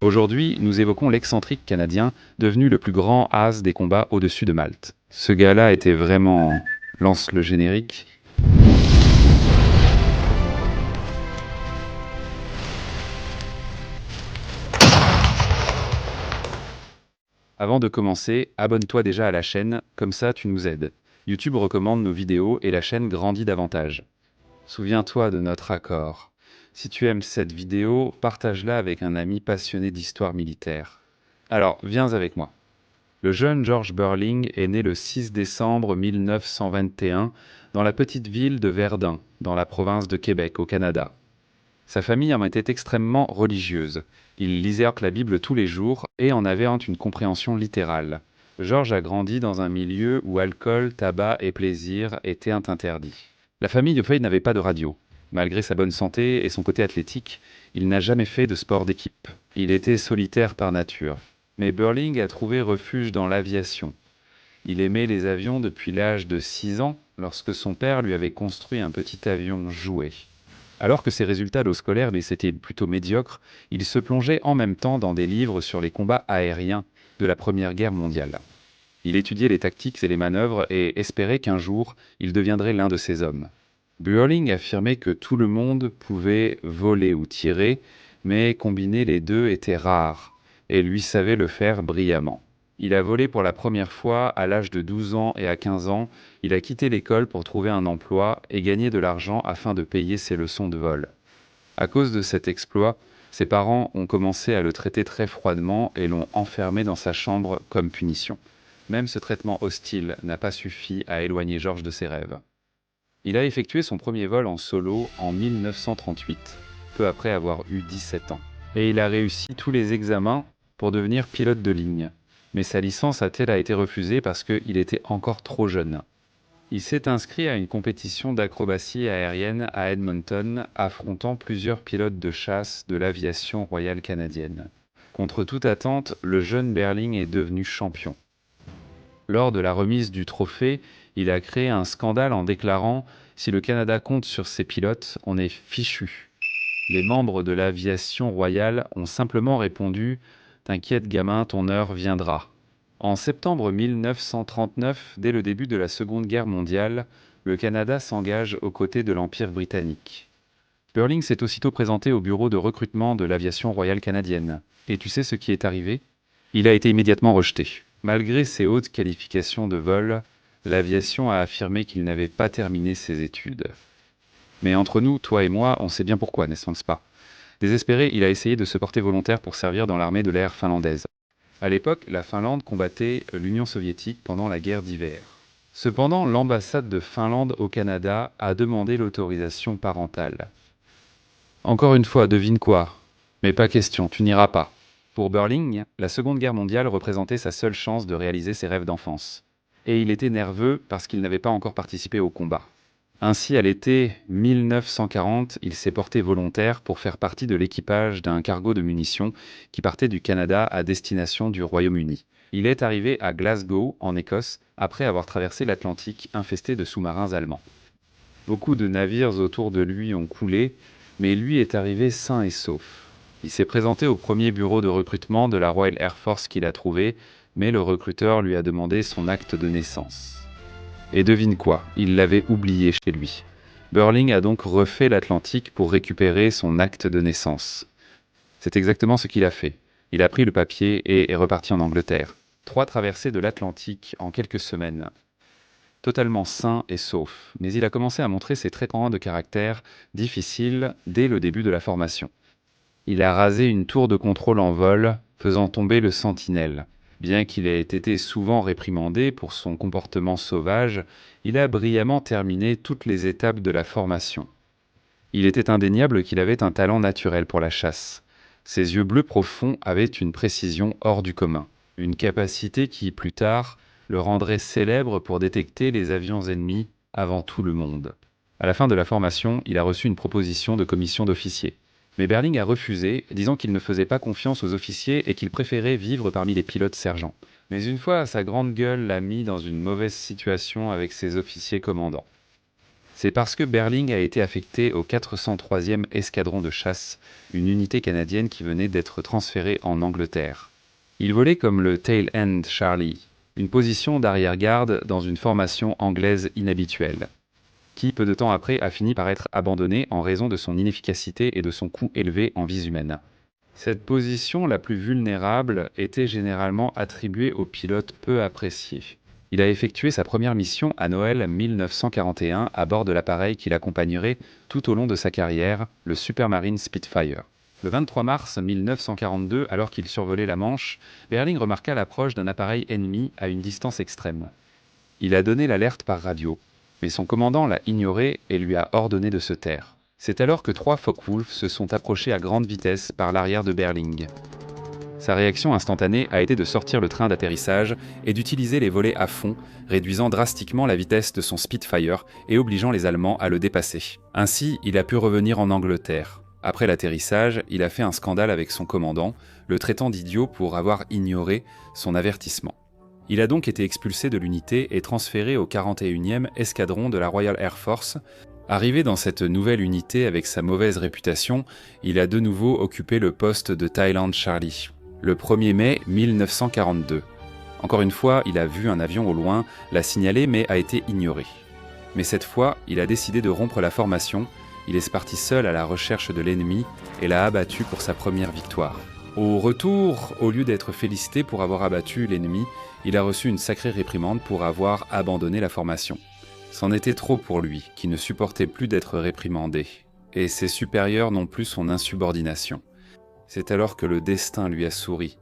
Aujourd'hui, nous évoquons l'excentrique Canadien, devenu le plus grand as des combats au-dessus de Malte. Ce gars-là était vraiment... Lance le générique. Avant de commencer, abonne-toi déjà à la chaîne, comme ça tu nous aides. YouTube recommande nos vidéos et la chaîne grandit davantage. Souviens-toi de notre accord. Si tu aimes cette vidéo, partage-la avec un ami passionné d'histoire militaire. Alors, viens avec moi. Le jeune George Burling est né le 6 décembre 1921 dans la petite ville de Verdun, dans la province de Québec, au Canada. Sa famille en était extrêmement religieuse. Il lisait la Bible tous les jours et en avait une compréhension littérale. George a grandi dans un milieu où alcool, tabac et plaisir étaient interdits. La famille de Feuille n'avait pas de radio. Malgré sa bonne santé et son côté athlétique, il n'a jamais fait de sport d'équipe. Il était solitaire par nature. Mais Burling a trouvé refuge dans l'aviation. Il aimait les avions depuis l'âge de 6 ans, lorsque son père lui avait construit un petit avion jouet. Alors que ses résultats scolaires étaient plutôt médiocres, il se plongeait en même temps dans des livres sur les combats aériens de la Première Guerre mondiale. Il étudiait les tactiques et les manœuvres et espérait qu'un jour, il deviendrait l'un de ces hommes. Burling affirmait que tout le monde pouvait voler ou tirer, mais combiner les deux était rare, et lui savait le faire brillamment. Il a volé pour la première fois à l'âge de 12 ans et à 15 ans, il a quitté l'école pour trouver un emploi et gagner de l'argent afin de payer ses leçons de vol. À cause de cet exploit, ses parents ont commencé à le traiter très froidement et l'ont enfermé dans sa chambre comme punition. Même ce traitement hostile n'a pas suffi à éloigner George de ses rêves. Il a effectué son premier vol en solo en 1938, peu après avoir eu 17 ans. Et il a réussi tous les examens pour devenir pilote de ligne. Mais sa licence a été refusée parce qu'il était encore trop jeune. Il s'est inscrit à une compétition d'acrobatie aérienne à Edmonton, affrontant plusieurs pilotes de chasse de l'aviation royale canadienne. Contre toute attente, le jeune Burling est devenu champion. Lors de la remise du trophée, il a créé un scandale en déclarant « Si le Canada compte sur ses pilotes, on est fichu ». Les membres de l'aviation royale ont simplement répondu « T'inquiète gamin, ton heure viendra ». En septembre 1939, dès le début de la Seconde Guerre mondiale, le Canada s'engage aux côtés de l'Empire britannique. Burling s'est aussitôt présenté au bureau de recrutement de l'aviation royale canadienne. Et tu sais ce qui est arrivé? Il a été immédiatement rejeté. Malgré ses hautes qualifications de vol, l'aviation a affirmé qu'il n'avait pas terminé ses études. Mais entre nous, toi et moi, on sait bien pourquoi, n'est-ce pas? Désespéré, il a essayé de se porter volontaire pour servir dans l'armée de l'air finlandaise. À l'époque, la Finlande combattait l'Union soviétique pendant la guerre d'hiver. Cependant, l'ambassade de Finlande au Canada a demandé l'autorisation parentale. Encore une fois, devine quoi? Mais pas question, tu n'iras pas. Pour Burling, la Seconde Guerre mondiale représentait sa seule chance de réaliser ses rêves d'enfance. Et il était nerveux parce qu'il n'avait pas encore participé au combat. Ainsi, à l'été 1940, il s'est porté volontaire pour faire partie de l'équipage d'un cargo de munitions qui partait du Canada à destination du Royaume-Uni. Il est arrivé à Glasgow, en Écosse, après avoir traversé l'Atlantique infesté de sous-marins allemands. Beaucoup de navires autour de lui ont coulé, mais lui est arrivé sain et sauf. Il s'est présenté au premier bureau de recrutement de la Royal Air Force qu'il a trouvé, mais le recruteur lui a demandé son acte de naissance. Et devine quoi, il l'avait oublié chez lui. Burling a donc refait l'Atlantique pour récupérer son acte de naissance. C'est exactement ce qu'il a fait. Il a pris le papier et est reparti en Angleterre. 3 traversées de l'Atlantique en quelques semaines. Totalement sain et sauf, mais il a commencé à montrer ses traits de caractère difficiles dès le début de la formation. Il a rasé une tour de contrôle en vol, faisant tomber le sentinelle. Bien qu'il ait été souvent réprimandé pour son comportement sauvage, il a brillamment terminé toutes les étapes de la formation. Il était indéniable qu'il avait un talent naturel pour la chasse. Ses yeux bleus profonds avaient une précision hors du commun, une capacité qui, plus tard, le rendrait célèbre pour détecter les avions ennemis avant tout le monde. À la fin de la formation, il a reçu une proposition de commission d'officier. Mais Burling a refusé, disant qu'il ne faisait pas confiance aux officiers et qu'il préférait vivre parmi les pilotes sergents. Mais une fois, sa grande gueule l'a mis dans une mauvaise situation avec ses officiers commandants. C'est parce que Berling a été affecté au 403e escadron de chasse, une unité canadienne qui venait d'être transférée en Angleterre. Il volait comme le Tail End Charlie, une position d'arrière-garde dans une formation anglaise inhabituelle, qui peu de temps après a fini par être abandonnée en raison de son inefficacité et de son coût élevé en vies humaines. Cette position la plus vulnérable était généralement attribuée aux pilotes peu appréciés. Il a effectué sa première mission à Noël 1941 à bord de l'appareil qui l'accompagnerait tout au long de sa carrière, le Supermarine Spitfire. Le 23 mars 1942, alors qu'il survolait la Manche, Berling remarqua l'approche d'un appareil ennemi à une distance extrême. Il a donné l'alerte par radio, mais son commandant l'a ignoré et lui a ordonné de se taire. C'est alors que 3 Focke-Wulf se sont approchés à grande vitesse par l'arrière de Berling. Sa réaction instantanée a été de sortir le train d'atterrissage et d'utiliser les volets à fond, réduisant drastiquement la vitesse de son Spitfire et obligeant les Allemands à le dépasser. Ainsi, il a pu revenir en Angleterre. Après l'atterrissage, il a fait un scandale avec son commandant, le traitant d'idiot pour avoir ignoré son avertissement. Il a donc été expulsé de l'unité et transféré au 41e escadron de la Royal Air Force. Arrivé dans cette nouvelle unité avec sa mauvaise réputation, il a de nouveau occupé le poste de Thailand Charlie, le 1er mai 1942. Encore une fois, il a vu un avion au loin, l'a signalé mais a été ignoré. Mais cette fois, il a décidé de rompre la formation, il est parti seul à la recherche de l'ennemi et l'a abattu pour sa première victoire. Au retour, au lieu d'être félicité pour avoir abattu l'ennemi, il a reçu une sacrée réprimande pour avoir abandonné la formation. C'en était trop pour lui, qui ne supportait plus d'être réprimandé, et ses supérieurs non plus son insubordination. C'est alors que le destin lui a souri.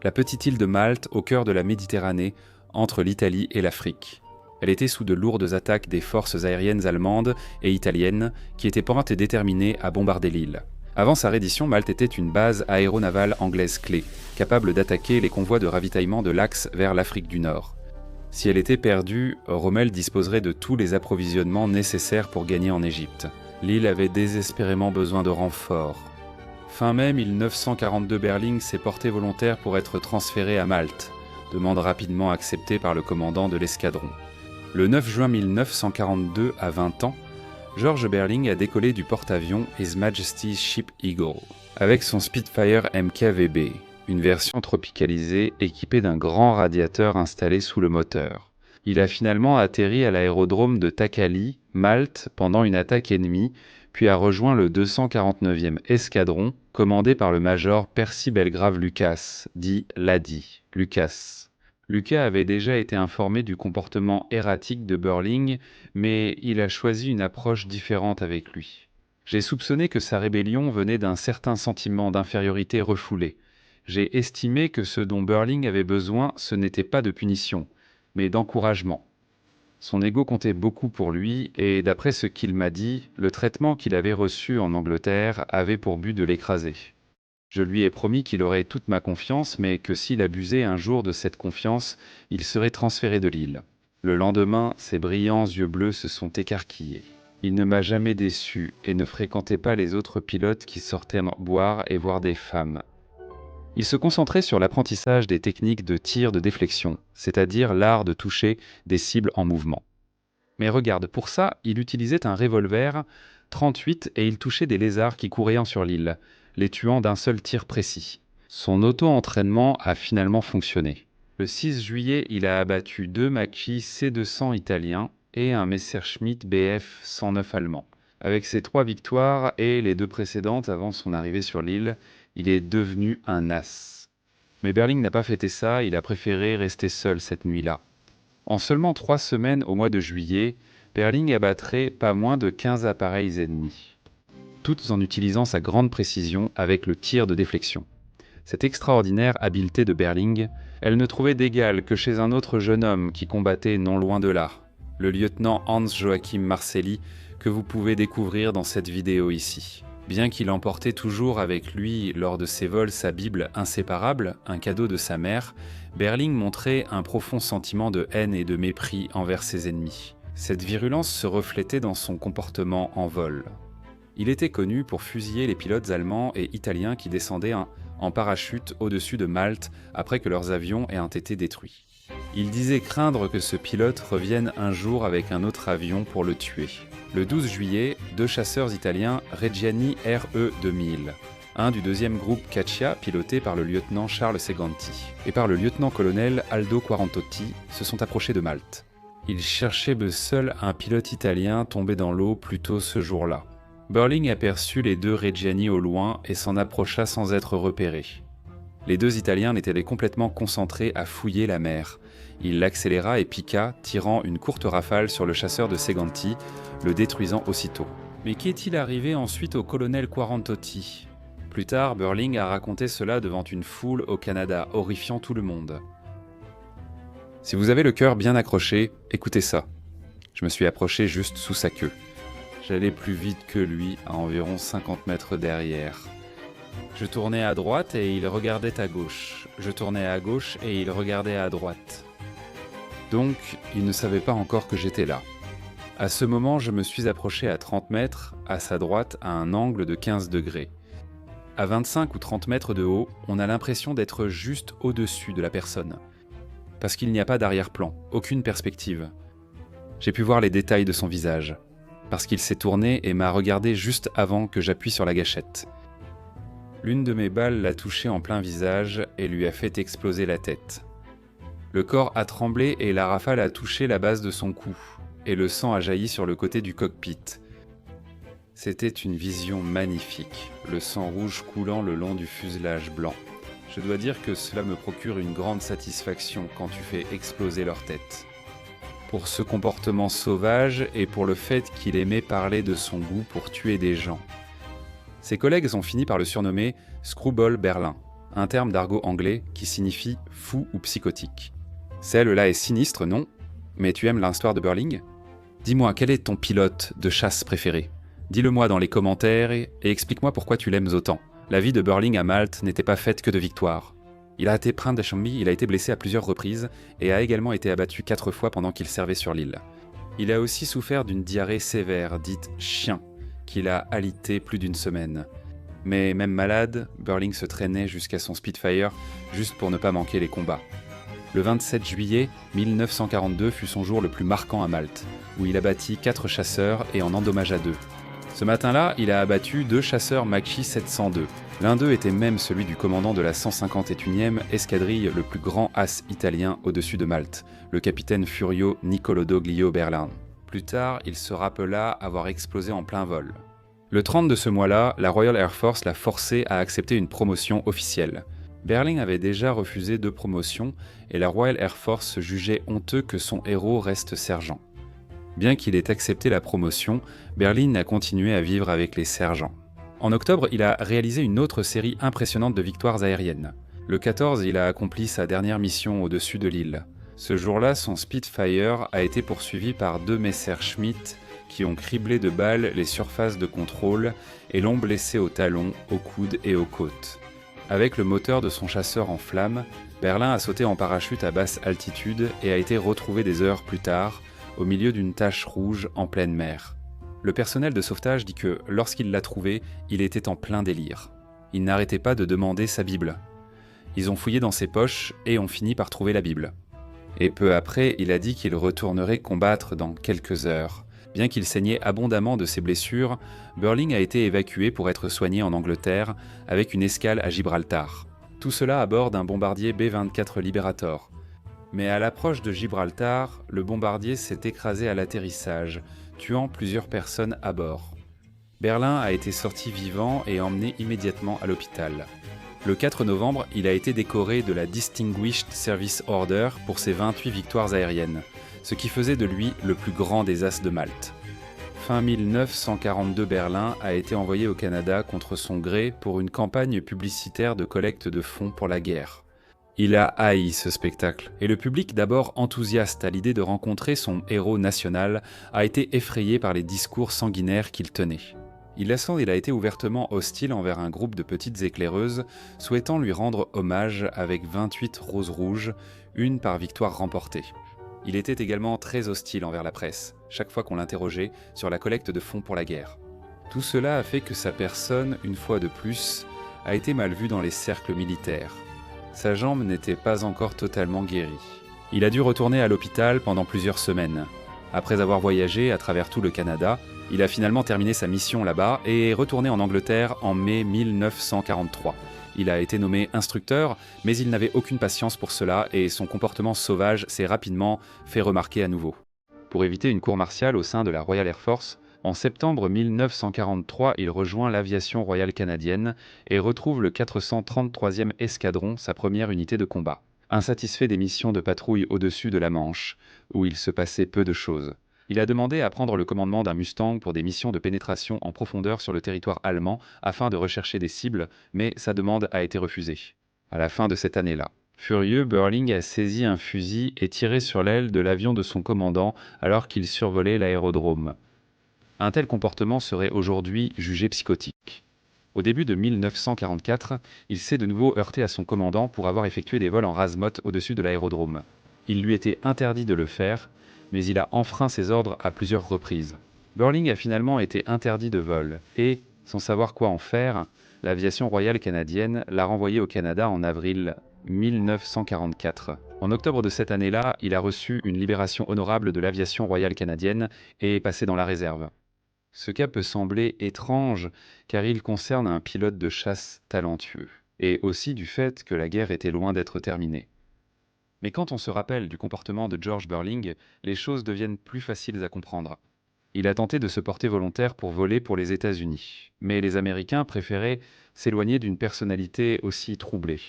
La petite île de Malte, au cœur de la Méditerranée, entre l'Italie et l'Afrique. Elle était sous de lourdes attaques des forces aériennes allemandes et italiennes, qui étaient prêtes et déterminées à bombarder l'île. Avant sa reddition, Malte était une base aéronavale anglaise clé, capable d'attaquer les convois de ravitaillement de l'Axe vers l'Afrique du Nord. Si elle était perdue, Rommel disposerait de tous les approvisionnements nécessaires pour gagner en Égypte. L'île avait désespérément besoin de renforts. Fin mai 1942, Berling s'est porté volontaire pour être transféré à Malte, demande rapidement acceptée par le commandant de l'escadron. Le 9 juin 1942, à 20 ans, George Berling a décollé du porte-avions His Majesty's Ship Eagle, avec son Spitfire MKVB. Une version tropicalisée équipée d'un grand radiateur installé sous le moteur. Il a finalement atterri à l'aérodrome de Takali, Malte, pendant une attaque ennemie, puis a rejoint le 249e escadron, commandé par le major Percy Belgrave Lucas, dit Laddie, Lucas. Lucas avait déjà été informé du comportement erratique de Berling, mais il a choisi une approche différente avec lui. J'ai soupçonné que sa rébellion venait d'un certain sentiment d'infériorité refoulé. J'ai estimé que ce dont Berling avait besoin, ce n'était pas de punition, mais d'encouragement. Son ego comptait beaucoup pour lui, et d'après ce qu'il m'a dit, le traitement qu'il avait reçu en Angleterre avait pour but de l'écraser. Je lui ai promis qu'il aurait toute ma confiance, mais que s'il abusait un jour de cette confiance, il serait transféré de l'île. Le lendemain, ses brillants yeux bleus se sont écarquillés. Il ne m'a jamais déçu et ne fréquentait pas les autres pilotes qui sortaient boire et voir des femmes. Il se concentrait sur l'apprentissage des techniques de tir de déflexion, c'est-à-dire l'art de toucher des cibles en mouvement. Mais regarde, pour ça, il utilisait un revolver 38 et il touchait des lézards qui couraient sur l'île, les tuant d'un seul tir précis. Son auto-entraînement a finalement fonctionné. Le 6 juillet, il a abattu 2 Macchi C200 italiens et un Messerschmitt Bf 109 allemand. Avec ses 3 victoires et les 2 précédentes avant son arrivée sur l'île, il est devenu un as. Mais Berling n'a pas fêté ça, il a préféré rester seul cette nuit-là. En seulement 3 semaines au mois de juillet, Berling abattrait pas moins de 15 appareils ennemis, toutes en utilisant sa grande précision avec le tir de déflexion. Cette extraordinaire habileté de Berling, elle ne trouvait d'égal que chez un autre jeune homme qui combattait non loin de là, le lieutenant Hans Joachim Marcelli, que vous pouvez découvrir dans cette vidéo ici. Bien qu'il emportait toujours avec lui lors de ses vols sa Bible inséparable, un cadeau de sa mère, Berling montrait un profond sentiment de haine et de mépris envers ses ennemis. Cette virulence se reflétait dans son comportement en vol. Il était connu pour fusiller les pilotes allemands et italiens qui descendaient en parachute au-dessus de Malte après que leurs avions aient été détruits. Il disait craindre que ce pilote revienne un jour avec un autre avion pour le tuer. Le 12 juillet, deux chasseurs italiens Reggiani RE 2000, un du deuxième groupe Caccia piloté par le lieutenant Charles Seganti et par le lieutenant-colonel Aldo Quarantotti, se sont approchés de Malte. Ils cherchaient seuls un pilote italien tombé dans l'eau plus tôt ce jour-là. Burling aperçut les deux Reggiani au loin et s'en approcha sans être repéré. Les deux Italiens étaient complètement concentrés à fouiller la mer. Il l'accéléra et piqua, tirant une courte rafale sur le chasseur de Seganti, le détruisant aussitôt. Mais qu'est-il arrivé ensuite au colonel Quarantotti ? Plus tard, Burling a raconté cela devant une foule au Canada, horrifiant tout le monde. Si vous avez le cœur bien accroché, écoutez ça. Je me suis approché juste sous sa queue. J'allais plus vite que lui, à environ 50 mètres derrière. Je tournais à droite et il regardait à gauche. Je tournais à gauche et il regardait à droite. Donc, il ne savait pas encore que j'étais là. À ce moment, je me suis approché à 30 mètres, à sa droite, à un angle de 15 degrés. À 25 ou 30 mètres de haut, on a l'impression d'être juste au-dessus de la personne. Parce qu'il n'y a pas d'arrière-plan, aucune perspective. J'ai pu voir les détails de son visage. Parce qu'il s'est tourné et m'a regardé juste avant que j'appuie sur la gâchette. L'une de mes balles l'a touché en plein visage et lui a fait exploser la tête. Le corps a tremblé et la rafale a touché la base de son cou, et le sang a jailli sur le côté du cockpit. C'était une vision magnifique, le sang rouge coulant le long du fuselage blanc. Je dois dire que cela me procure une grande satisfaction quand tu fais exploser leur tête. Pour ce comportement sauvage et pour le fait qu'il aimait parler de son goût pour tuer des gens. Ses collègues ont fini par le surnommer « Screwball Berlin », un terme d'argot anglais qui signifie « fou » ou « psychotique ». Celle-là est sinistre, non ? Mais tu aimes l'histoire de Burling ? Dis-moi, quel est ton pilote de chasse préféré ? Dis-le-moi dans les commentaires et explique-moi pourquoi tu l'aimes autant. La vie de Burling à Malte n'était pas faite que de victoires. Il a été pris d'Achomby, il a été blessé à plusieurs reprises et a également été abattu 4 fois pendant qu'il servait sur l'île. Il a aussi souffert d'une diarrhée sévère, dite « chien », qu'il a alité plus d'une semaine. Mais même malade, Burling se traînait jusqu'à son Spitfire juste pour ne pas manquer les combats. Le 27 juillet 1942 fut son jour le plus marquant à Malte, où il abattit 4 chasseurs et en endommagea 2. Ce matin-là, il a abattu 2 chasseurs Macchi 702. L'un d'eux était même celui du commandant de la 151e escadrille, le plus grand as italien au-dessus de Malte, le capitaine Furio Niccolò Doglio Berlin. Plus tard, il se rappela avoir explosé en plein vol. Le 30 de ce mois-là, la Royal Air Force l'a forcé à accepter une promotion officielle. Burling avait déjà refusé 2 promotions et la Royal Air Force jugeait honteux que son héros reste sergent. Bien qu'il ait accepté la promotion, Burling a continué à vivre avec les sergents. En octobre, il a réalisé une autre série impressionnante de victoires aériennes. Le 14, il a accompli sa dernière mission au-dessus de l'île. Ce jour-là, son Spitfire a été poursuivi par 2 Messerschmitt qui ont criblé de balles les surfaces de contrôle et l'ont blessé au talon, au coude et aux côtes. Avec le moteur de son chasseur en flammes, Berlin a sauté en parachute à basse altitude et a été retrouvé des heures plus tard, au milieu d'une tache rouge en pleine mer. Le personnel de sauvetage dit que, lorsqu'il l'a trouvé, il était en plein délire. Il n'arrêtait pas de demander sa Bible. Ils ont fouillé dans ses poches et ont fini par trouver la Bible. Et peu après, il a dit qu'il retournerait combattre dans quelques heures. Bien qu'il saignait abondamment de ses blessures, Burling a été évacué pour être soigné en Angleterre avec une escale à Gibraltar. Tout cela à bord d'un bombardier B-24 Liberator. Mais à l'approche de Gibraltar, le bombardier s'est écrasé à l'atterrissage, tuant plusieurs personnes à bord. Berlin a été sorti vivant et emmené immédiatement à l'hôpital. Le 4 novembre, il a été décoré de la Distinguished Service Order pour ses 28 victoires aériennes, ce qui faisait de lui le plus grand des as de Malte. Fin 1942, Berlin a été envoyé au Canada contre son gré pour une campagne publicitaire de collecte de fonds pour la guerre. Il a haï ce spectacle, et le public, d'abord enthousiaste à l'idée de rencontrer son héros national, a été effrayé par les discours sanguinaires qu'il tenait. Il a été ouvertement hostile envers un groupe de petites éclaireuses, souhaitant lui rendre hommage avec 28 roses rouges, une par victoire remportée. Il était également très hostile envers la presse, chaque fois qu'on l'interrogeait sur la collecte de fonds pour la guerre. Tout cela a fait que sa personne, une fois de plus, a été mal vue dans les cercles militaires. Sa jambe n'était pas encore totalement guérie. Il a dû retourner à l'hôpital pendant plusieurs semaines. Après avoir voyagé à travers tout le Canada, il a finalement terminé sa mission là-bas et est retourné en Angleterre en mai 1943. Il a été nommé instructeur, mais il n'avait aucune patience pour cela et son comportement sauvage s'est rapidement fait remarquer à nouveau. Pour éviter une cour martiale au sein de la Royal Air Force, en septembre 1943, il rejoint l'aviation royale canadienne et retrouve le 433e escadron, sa première unité de combat. Insatisfait des missions de patrouille au-dessus de la Manche, où il se passait peu de choses, il a demandé à prendre le commandement d'un Mustang pour des missions de pénétration en profondeur sur le territoire allemand afin de rechercher des cibles, mais sa demande a été refusée. À la fin de cette année-là, furieux, Burling a saisi un fusil et tiré sur l'aile de l'avion de son commandant alors qu'il survolait l'aérodrome. Un tel comportement serait aujourd'hui jugé psychotique. Au début de 1944, il s'est de nouveau heurté à son commandant pour avoir effectué des vols en rase-motte au-dessus de l'aérodrome. Il lui était interdit de le faire, mais il a enfreint ses ordres à plusieurs reprises. Burling a finalement été interdit de vol et, sans savoir quoi en faire, l'aviation royale canadienne l'a renvoyé au Canada en avril 1944. En octobre de cette année-là, il a reçu une libération honorable de l'aviation royale canadienne et est passé dans la réserve. Ce cas peut sembler étrange car il concerne un pilote de chasse talentueux, et aussi du fait que la guerre était loin d'être terminée. Mais quand on se rappelle du comportement de George Burling, les choses deviennent plus faciles à comprendre. Il a tenté de se porter volontaire pour voler pour les États-Unis, mais les Américains préféraient s'éloigner d'une personnalité aussi troublée.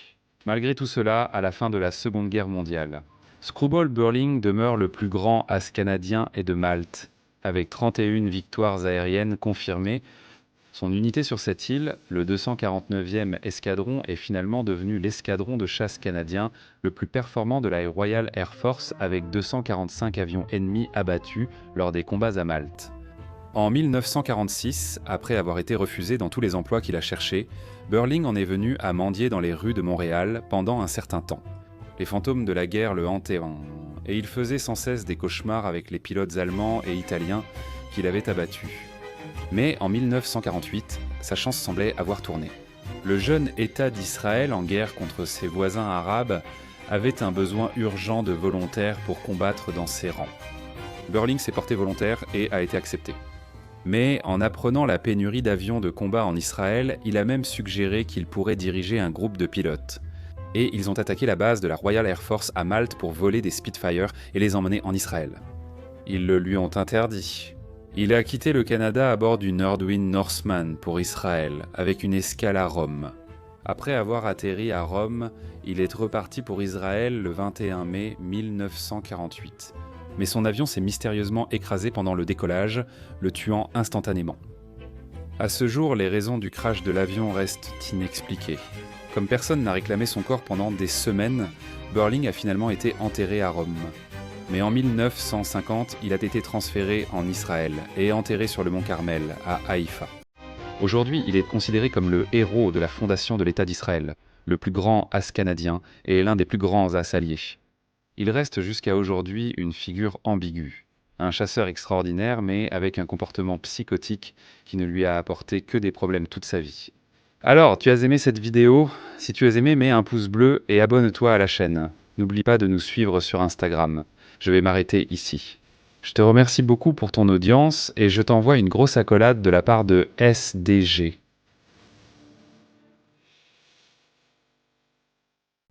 Malgré tout cela, à la fin de la Seconde Guerre mondiale, Screwball Burling demeure le plus grand as canadien et de Malte, avec 31 victoires aériennes confirmées. Son unité sur cette île, le 249e escadron, est finalement devenu l'escadron de chasse canadien le plus performant de la Royal Air Force avec 245 avions ennemis abattus lors des combats à Malte. En 1946, après avoir été refusé dans tous les emplois qu'il a cherchés, Burling en est venu à mendier dans les rues de Montréal pendant un certain temps. Les fantômes de la guerre le hantaient et il faisait sans cesse des cauchemars avec les pilotes allemands et italiens qu'il avait abattus. Mais en 1948, sa chance semblait avoir tourné. Le jeune État d'Israël, en guerre contre ses voisins arabes, avait un besoin urgent de volontaires pour combattre dans ses rangs. Burling s'est porté volontaire et a été accepté. Mais en apprenant la pénurie d'avions de combat en Israël, il a même suggéré qu'il pourrait diriger un groupe de pilotes. Et ils ont attaqué la base de la Royal Air Force à Malte pour voler des Spitfire et les emmener en Israël. Ils le lui ont interdit. Il a quitté le Canada à bord du Nordwind Norseman pour Israël, avec une escale à Rome. Après avoir atterri à Rome, il est reparti pour Israël le 21 mai 1948. Mais son avion s'est mystérieusement écrasé pendant le décollage, le tuant instantanément. À ce jour, les raisons du crash de l'avion restent inexpliquées. Comme personne n'a réclamé son corps pendant des semaines, Burling a finalement été enterré à Rome. Mais en 1950, il a été transféré en Israël et enterré sur le mont Carmel, à Haïfa. Aujourd'hui, il est considéré comme le héros de la fondation de l'État d'Israël, le plus grand as canadien et l'un des plus grands as alliés. Il reste jusqu'à aujourd'hui une figure ambiguë. Un chasseur extraordinaire, mais avec un comportement psychotique qui ne lui a apporté que des problèmes toute sa vie. Alors, tu as aimé cette vidéo? Si tu as aimé, mets un pouce bleu et abonne-toi à la chaîne. N'oublie pas de nous suivre sur Instagram. Je vais m'arrêter ici. Je te remercie beaucoup pour ton audience et je t'envoie une grosse accolade de la part de SDG.